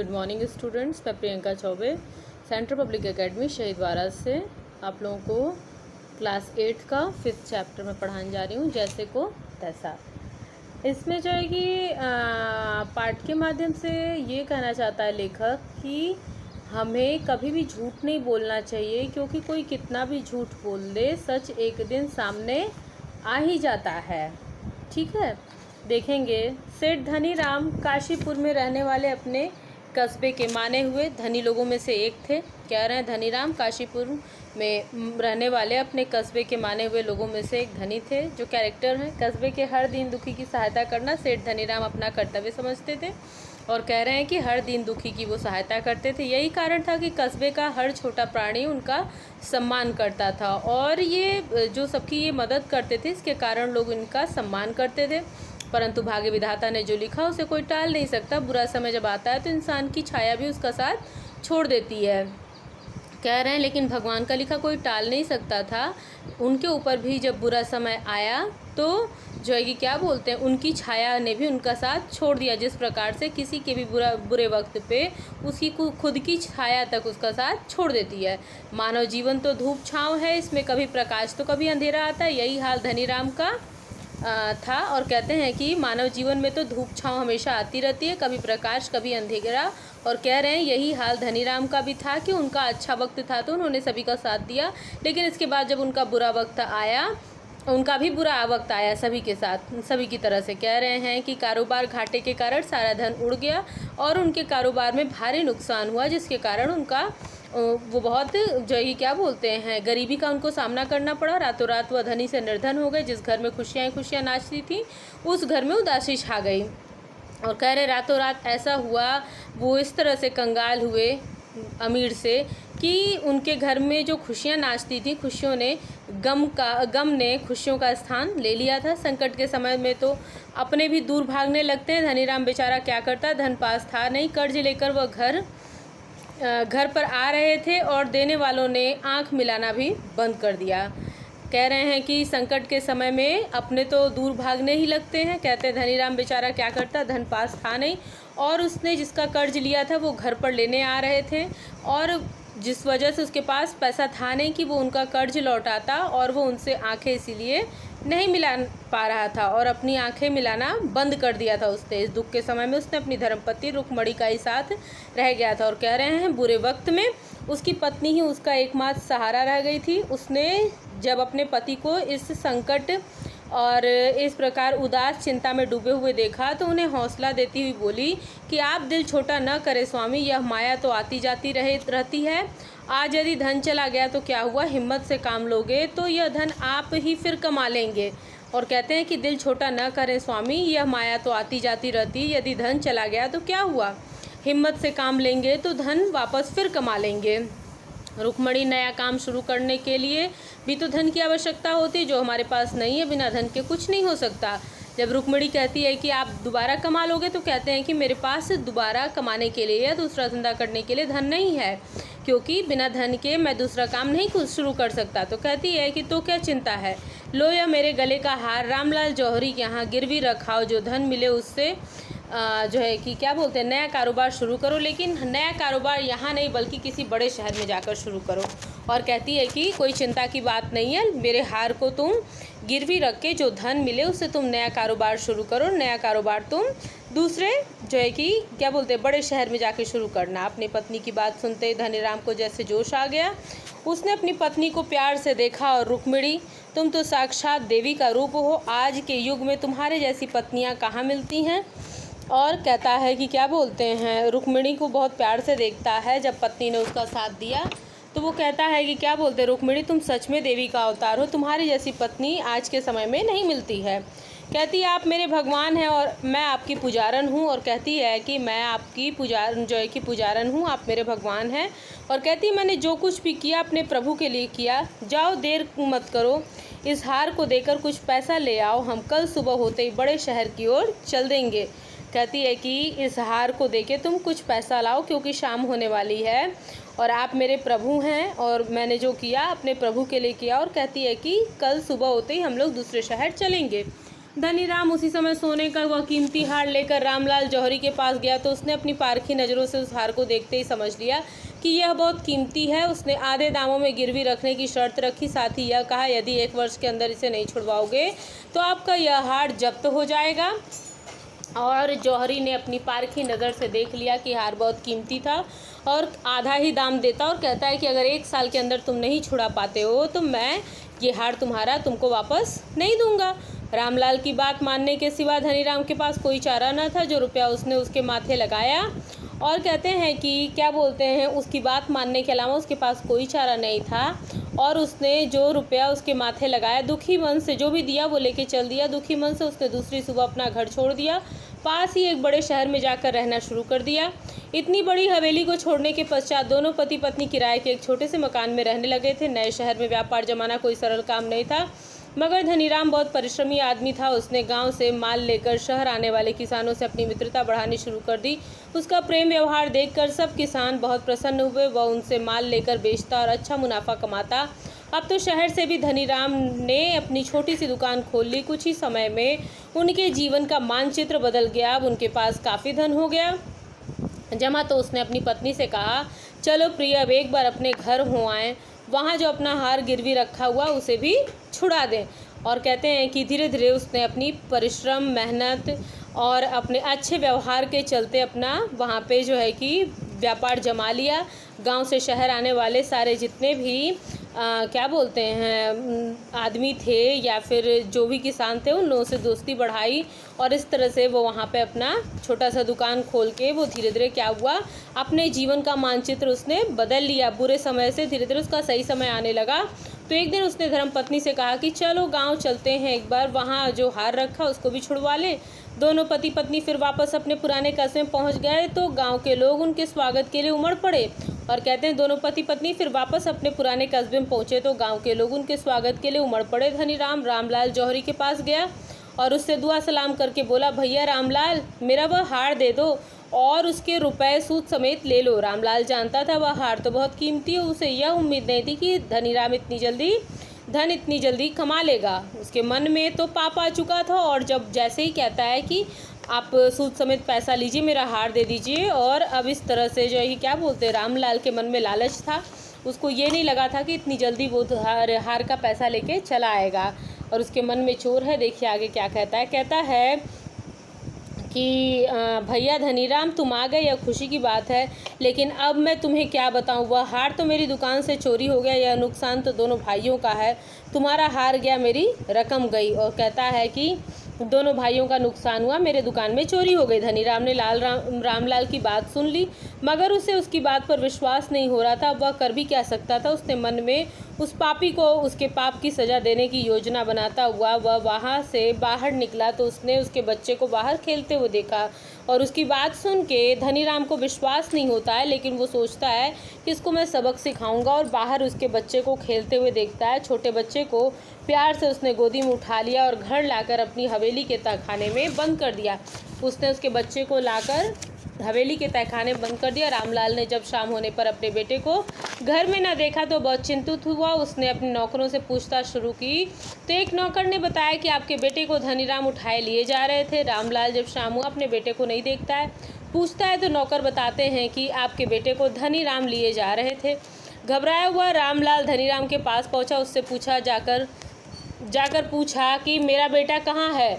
Good morning students. मैं Priyanka Choubey central public academy शहीद वाराज से आप लोगों को क्लास 8 का 5th चैप्टर में पढ़ाने जा रही हूँ, जैसे को तैसा। इसमें जो है कि पाठ के माध्यम से ये कहना चाहता है लेखक कि हमें कभी भी झूठ नहीं बोलना चाहिए, क्योंकि कोई कितना भी झूठ बोल दे सच एक दिन सामने आ ही जाता है। ठीक है, देखेंगे। सेठ धनीराम काशीपुर में रहने वाले अपने कस्बे के माने हुए धनी लोगों में से एक थे। कह रहे हैं धनीराम काशीपुर में रहने वाले अपने कस्बे के माने हुए लोगों में से एक धनी थे। जो कैरेक्टर हैं, कस्बे के हर दीन दुखी की सहायता करना सेठ धनीराम अपना कर्तव्य समझते थे और कह रहे हैं कि हर दीन दुखी की वो सहायता करते थे। यही कारण था कि कस्बे का हर छोटा प्राणी उनका सम्मान करता था और ये जो सबकी ये मदद करते थे, इसके कारण लोग इनका सम्मान करते थे। परंतु भाग्य विधाता ने जो लिखा उसे कोई टाल नहीं सकता। बुरा समय जब आता है तो इंसान की छाया भी उसका साथ छोड़ देती है। कह रहे हैं लेकिन भगवान का लिखा कोई टाल नहीं सकता था। उनके ऊपर भी जब बुरा समय आया तो जो है कि क्या बोलते हैं, उनकी छाया ने भी उनका साथ छोड़ दिया। जिस प्रकार से किसी के भी बुरे वक्त पे उसकी खुद की छाया तक उसका साथ छोड़ देती है। मानव जीवन तो धूप छाँव है, इसमें कभी प्रकाश तो कभी अंधेरा आता है। यही हाल धनीराम का था और कहते हैं कि मानव जीवन में तो धूप छाँव हमेशा आती रहती है, कभी प्रकाश कभी अंधेरा। और कह रहे हैं यही हाल धनीराम का भी था कि उनका अच्छा वक्त था तो उन्होंने सभी का साथ दिया, लेकिन इसके बाद जब उनका बुरा वक्त आया, उनका भी बुरा वक्त आया सभी के साथ, सभी की तरह से। कह रहे हैं कि कारोबार घाटे के कारण सारा धन उड़ गया और उनके कारोबार में भारी नुकसान हुआ, जिसके कारण उनका वो बहुत जो ही क्या बोलते हैं, गरीबी का उनको सामना करना पड़ा। रातों रात वह धनी से निर्धन हो गए। जिस घर में खुशियाँ खुशियाँ नाचती थी उस घर में उदासी छा गई। और कह रहे रातों रात ऐसा हुआ, वो इस तरह से कंगाल हुए अमीर से कि उनके घर में जो खुशियाँ नाचती थी, खुशियों ने गम ने खुशियों का स्थान ले लिया था। संकट के समय में तो अपने भी दूर भागने लगते हैं। धनीराम बेचारा क्या करता, धन पास था नहीं, कर्ज लेकर वह घर पर आ रहे थे और देने वालों ने आंख मिलाना भी बंद कर दिया। कह रहे हैं कि संकट के समय में अपने तो दूर भागने ही लगते हैं। कहते हैं धनीराम बेचारा क्या करता, धन पास था नहीं और उसने जिसका कर्ज लिया था वो घर पर लेने आ रहे थे और जिस वजह से उसके पास पैसा था नहीं कि वो उनका कर्ज लौटाता, और वो उनसे आंखें इसीलिए नहीं मिला पा रहा था और अपनी आंखें मिलाना बंद कर दिया था उसने। इस दुख के समय में उसने अपनी धर्मपत्नी रुक्मणी का ही साथ रह गया था। और कह रहे हैं बुरे वक्त में उसकी पत्नी ही उसका एकमात्र सहारा रह गई थी। उसने जब अपने पति को इस संकट और इस प्रकार उदास चिंता में डूबे हुए देखा तो उन्हें हौसला देती हुई बोली कि आप दिल छोटा न करें स्वामी, यह माया तो आती जाती रहती है। आज यदि धन चला गया तो क्या हुआ, हिम्मत से काम लोगे तो यह धन आप ही फिर कमा लेंगे। और कहते हैं कि दिल छोटा न करें स्वामी, यह माया तो आती जाती रहती है। यदि धन चला गया तो क्या हुआ, हिम्मत से काम लेंगे तो धन वापस फिर कमा लेंगे। रुक्मणी नया काम शुरू करने के लिए भी तो धन की आवश्यकता होती, जो हमारे पास नहीं है। बिना धन के कुछ नहीं हो सकता। जब रुक्मणी कहती है कि आप दोबारा कमा लोगे तो कहते हैं कि मेरे पास दोबारा कमाने के लिए या दूसरा धंधा करने के लिए धन नहीं है, क्योंकि बिना धन के मैं दूसरा काम नहीं कुछ शुरू कर सकता। तो कहती है कि तो क्या चिंता है, लो यह मेरे गले का हार रामलाल जौहरी के यहाँ गिरवी रखाओ, जो धन मिले उससे जो है कि क्या बोलते हैं, नया कारोबार शुरू करो। लेकिन नया कारोबार यहाँ नहीं बल्कि किसी बड़े शहर में जाकर शुरू करो। और कहती है कि कोई चिंता की बात नहीं है, मेरे हार को तुम गिरवी रख के जो धन मिले उससे तुम नया कारोबार शुरू करो। नया कारोबार तुम दूसरे जो है कि क्या बोलते हैं, बड़े शहर में जाके शुरू करना। अपनी पत्नी की बात सुनते धनीराम को जैसे जोश आ गया। उसने अपनी पत्नी को प्यार से देखा और रुक्मिणी, तुम तो साक्षात देवी का रूप हो। आज के युग में तुम्हारे जैसी पत्नियाँ कहाँ मिलती हैं। और कहता है कि क्या बोलते हैं, रुक्मिणी को बहुत प्यार से देखता है। जब पत्नी ने उसका साथ दिया तो वो कहता है कि क्या बोलते हैं, रुक्मिणी तुम सच में देवी का अवतार हो, तुम्हारी जैसी पत्नी आज के समय में नहीं मिलती है। कहती है आप मेरे भगवान हैं और मैं आपकी पुजारन हूँ। और कहती है कि मैं आपकी पुजारन हूँ, आप मेरे भगवान हैं। और कहती है मैंने जो कुछ भी किया अपने प्रभु के लिए किया। जाओ देर मत करो, इस हार को देकर कुछ पैसा ले आओ, हम कल सुबह होते ही बड़े शहर की ओर चल देंगे। कहती है कि इस हार को देके तुम कुछ पैसा लाओ, क्योंकि शाम होने वाली है और आप मेरे प्रभु हैं और मैंने जो किया अपने प्रभु के लिए किया। और कहती है कि कल सुबह होते ही हम लोग दूसरे शहर चलेंगे। धनीराम उसी समय सोने का वह कीमती हार लेकर रामलाल जौहरी के पास गया तो उसने अपनी पारखी नज़रों से उस हार को देखते ही समझ लिया कि यह बहुत कीमती है। उसने आधे दामों में गिरवी रखने की शर्त रखी, साथ ही यह कहा, यदि 1 वर्ष के अंदर इसे नहीं छुड़वाओगे तो आपका यह हार जब्त हो जाएगा। और जौहरी ने अपनी पारखी नज़र से देख लिया कि हार बहुत कीमती था और आधा ही दाम देता और कहता है कि अगर 1 साल के अंदर तुम नहीं छुड़ा पाते हो तो मैं ये हार तुमको वापस नहीं दूंगा। रामलाल की बात मानने के सिवा धनीराम के पास कोई चारा न था। जो रुपया उसने उसके माथे लगाया और कहते हैं कि क्या बोलते हैं, उसकी बात मानने के अलावा उसके पास कोई चारा नहीं था और उसने जो रुपया उसके माथे लगाया, दुखी मन से जो भी दिया वो लेके चल दिया। दुखी मन से उसने दूसरी सुबह अपना घर छोड़ दिया, पास ही एक बड़े शहर में जाकर रहना शुरू कर दिया। इतनी बड़ी हवेली को छोड़ने के पश्चात दोनों पति पत्नी किराए के एक छोटे से मकान में रहने लगे थे। नए शहर में व्यापार जमाना कोई सरल काम नहीं था, मगर धनीराम बहुत परिश्रमी आदमी था। उसने गांव से माल लेकर शहर आने वाले किसानों से अपनी मित्रता बढ़ानी शुरू कर दी। उसका प्रेम व्यवहार देखकर सब किसान बहुत प्रसन्न हुए। वह उनसे माल लेकर बेचता और अच्छा मुनाफा कमाता। अब तो शहर से भी धनीराम ने अपनी छोटी सी दुकान खोल ली। कुछ ही समय में उनके जीवन का मानचित्र बदल गया। अब उनके पास काफ़ी धन हो गया जमा, तो उसने अपनी पत्नी से कहा, चलो प्रिय, अब एक बार अपने घर हो आएँ, वहाँ जो अपना हार गिरवी रखा हुआ उसे भी छुड़ा दें। और कहते हैं कि धीरे धीरे उसने अपनी परिश्रम, मेहनत और अपने अच्छे व्यवहार के चलते अपना वहाँ पे जो है कि व्यापार जमा लिया। गांव से शहर आने वाले सारे जितने भी क्या बोलते हैं आदमी थे या फिर जो भी किसान थे, उन लोगों से दोस्ती बढ़ाई और इस तरह से वो वहाँ पे अपना छोटा सा दुकान खोल के वो धीरे धीरे क्या हुआ, अपने जीवन का मानचित्र उसने बदल लिया। बुरे समय से धीरे धीरे उसका सही समय आने लगा। तो एक दिन उसने धर्मपत्नी से कहा कि चलो गांव चलते हैं, एक बार वहाँ जो हार रखा उसको भी छुड़वा ले। दोनों पति पत्नी फिर वापस अपने पुराने कस्बे में पहुँच गए तो गाँव के लोग उनके स्वागत के लिए उमड़ पड़े। और कहते हैं दोनों पति पत्नी फिर वापस अपने पुराने कस्बे में पहुँचे तो गाँव के लोग उनके स्वागत के लिए उमड़ पड़े। धनीराम रामलाल जौहरी के पास गया और उससे दुआ सलाम करके बोला, भैया रामलाल, मेरा वह हार दे दो और उसके रुपए सूद समेत ले लो। रामलाल जानता था वह हार तो बहुत कीमती है। उसे यह उम्मीद नहीं थी कि धनीराम इतनी जल्दी कमा लेगा। उसके मन में तो पाप आ चुका था और जब जैसे ही कहता है कि आप सूद समेत पैसा लीजिए, मेरा हार दे दीजिए, और अब इस तरह से जो है क्या बोलते हैं, रामलाल के मन में लालच था। उसको ये नहीं लगा था कि इतनी जल्दी वो हार का पैसा लेके चला आएगा और उसके मन में चोर है। देखिए आगे क्या कहता है कि भैया धनीराम, तुम आ गए, यह खुशी की बात है, लेकिन अब मैं तुम्हें क्या बताऊं, वह हार तो मेरी दुकान से चोरी हो गया, यह नुकसान तो दोनों भाइयों का है। तुम्हारा हार गया, मेरी रकम गई। और कहता है कि दोनों भाइयों का नुकसान हुआ, मेरे दुकान में चोरी हो गई। धनीराम ने रामलाल की बात सुन ली, मगर उसे उसकी बात पर विश्वास नहीं हो रहा था। वह कर भी क्या सकता था। उसने मन में उस पापी को उसके पाप की सज़ा देने की योजना बनाता हुआ वह वहाँ से बाहर निकला तो उसने उसके बच्चे को बाहर खेलते हुए देखा और उसकी बात सुन के धनीराम को विश्वास नहीं होता है, लेकिन वो सोचता है कि इसको मैं सबक सिखाऊंगा और बाहर उसके बच्चे को खेलते हुए देखता है। छोटे बच्चे को प्यार से उसने गोदी में उठा लिया और घर लाकर अपनी हवेली के तहखाने में बंद कर दिया। उसने उसके बच्चे को लाकर हवेली के तहखाने बंद कर दिया। रामलाल ने जब शाम होने पर अपने बेटे को घर में न देखा तो बहुत चिंतित हुआ। उसने अपने नौकरों से पूछताछ शुरू की तो एक नौकर ने बताया कि आपके बेटे को धनीराम उठाए लिए जा रहे थे। रामलाल जब शाम हुआ अपने बेटे को नहीं देखता है, पूछता है तो नौकर बताते हैं कि आपके बेटे को धनीराम लिए जा रहे थे। घबराया हुआ रामलाल धनीराम के पास पहुंचा, उससे पूछा जाकर पूछा कि मेरा बेटा कहाँ है।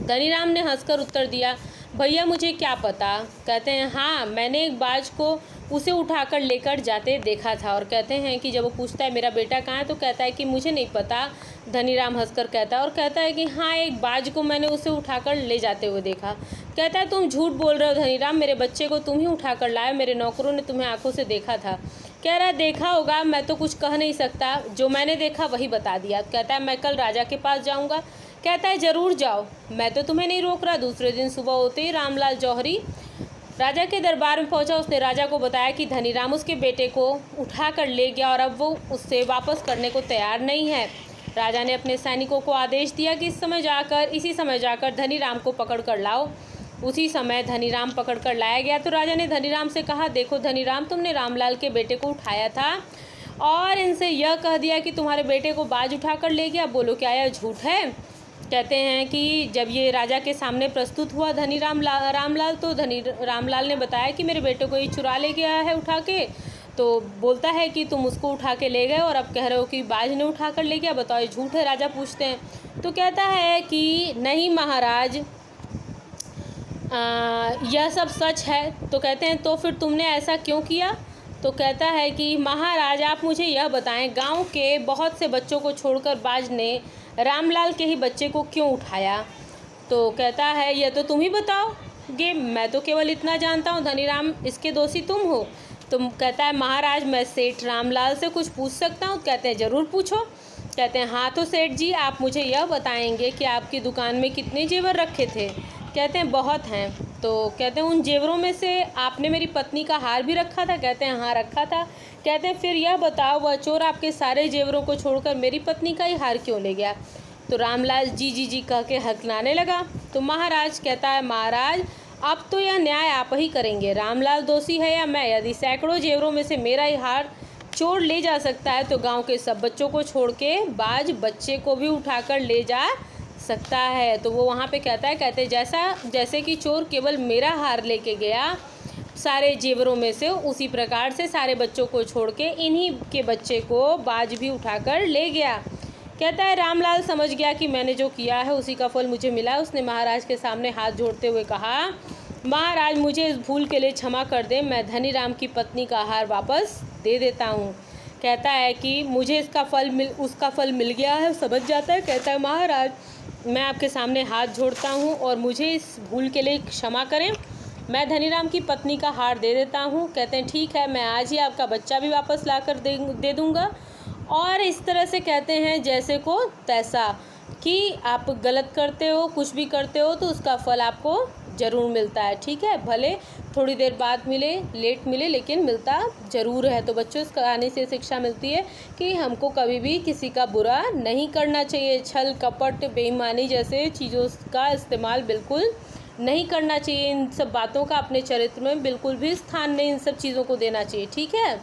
धनीराम ने हंसकर उत्तर दिया, भैया मुझे क्या पता। कहते हैं हाँ, मैंने एक बाज को उसे उठाकर लेकर जाते देखा था। और कहते हैं कि जब वो पूछता है मेरा बेटा कहाँ है तो कहता है कि मुझे नहीं पता। धनीराम हंसकर कहता है और कहता है कि हाँ, एक बाज को मैंने उसे उठाकर ले जाते हुए देखा। कहता है तुम झूठ बोल रहे हो धनीराम, मेरे बच्चे को तुम ही उठाकर लाए, मेरे नौकरों ने तुम्हें आंखों से देखा था। कह रहा है देखा होगा, मैं तो कुछ कह नहीं सकता, जो मैंने देखा वही बता दिया। कहता है मैं कल राजा के पास जाऊँगा। कहता है ज़रूर जाओ, मैं तो तुम्हें नहीं रोक रहा। दूसरे दिन सुबह होते ही रामलाल जौहरी राजा के दरबार में पहुंचा। उसने राजा को बताया कि धनीराम उसके बेटे को उठा कर ले गया और अब वो उससे वापस करने को तैयार नहीं है। राजा ने अपने सैनिकों को आदेश दिया कि इसी समय जाकर धनीराम को पकड़ कर लाओ। उसी समय धनीराम पकड़ कर लाया गया तो राजा ने धनीराम से कहा, देखो धनीराम, तुमने रामलाल के बेटे को उठाया था और इनसे यह कह दिया कि तुम्हारे बेटे को बाज उठाकर ले गया। बोलो क्या यह झूठ है? कहते हैं कि जब ये राजा के सामने प्रस्तुत हुआ धनी रामलाल, तो धनी रामलाल ने बताया कि मेरे बेटे को ये चुरा ले गया है उठा के। तो बोलता है कि तुम उसको उठा के ले गए और अब कह रहे हो कि बाज ने उठा कर ले गया, बताओ ये झूठ है? राजा पूछते हैं। तो कहता है कि नहीं महाराज, यह सब सच है। तो कहते हैं तो फिर तुमने ऐसा क्यों किया? तो कहता है कि महाराज आप मुझे यह बताएं, गांव के बहुत से बच्चों को छोड़कर बाज ने रामलाल के ही बच्चे को क्यों उठाया? तो कहता है यह तो तुम ही बताओगे, मैं तो केवल इतना जानता हूँ धनीराम, इसके दोषी तुम हो। तो कहता है महाराज मैं सेठ रामलाल से कुछ पूछ सकता हूँ? कहते हैं ज़रूर पूछो। कहते हैं हाँ तो सेठ जी आप मुझे यह बताएंगे कि आपकी दुकान में कितने जेवर रखे थे? कहते हैं बहुत हैं। तो कहते हैं उन जेवरों में से आपने मेरी पत्नी का हार भी रखा था? कहते हैं हाँ रखा था। कहते हैं फिर यह बताओ वह चोर आपके सारे जेवरों को छोड़कर मेरी पत्नी का ही हार क्यों ले गया? तो रामलाल जी जी जी कह के हकलाने लगा। तो महाराज कहता है महाराज अब तो यह न्याय आप ही करेंगे, रामलाल दोषी है या मैं? यदि सैकड़ों जेवरों में से मेरा ही हार चोर ले जा सकता है तो गांव के सब बच्चों को छोड़ के बाज बच्चे को भी उठाकर ले जा सकता है। तो वो वहाँ पे कहता है, कहते जैसे कि चोर केवल मेरा हार लेके गया सारे जेवरों में से, उसी प्रकार से सारे बच्चों को छोड़ के इन्हीं के बच्चे को बाज भी उठाकर ले गया। कहता है रामलाल समझ गया कि मैंने जो किया है उसी का फल मुझे मिला। उसने महाराज के सामने हाथ जोड़ते हुए कहा, महाराज मुझे इस भूल के लिए क्षमा कर दें, मैं धनीराम की पत्नी का हार वापस दे देता हूँ। कहता है कि मुझे उसका फल मिल गया है, समझ जाता है। कहता है महाराज मैं आपके सामने हाथ जोड़ता हूँ और मुझे इस भूल के लिए क्षमा करें, मैं धनीराम की पत्नी का हार दे देता हूँ। कहते हैं ठीक है, मैं आज ही आपका बच्चा भी वापस ला कर दे दूँगा। और इस तरह से कहते हैं जैसे को तैसा, कि आप गलत करते हो, कुछ भी करते हो तो उसका फल आपको ज़रूर मिलता है। ठीक है, भले थोड़ी देर बाद मिले, लेट मिले, लेकिन मिलता ज़रूर है। तो बच्चों इस कहानी से शिक्षा मिलती है कि हमको कभी भी किसी का बुरा नहीं करना चाहिए। छल कपट बेईमानी जैसे चीज़ों का इस्तेमाल बिल्कुल नहीं करना चाहिए। इन सब बातों का अपने चरित्र में बिल्कुल भी स्थान नहीं इन सब चीज़ों को देना चाहिए। ठीक है।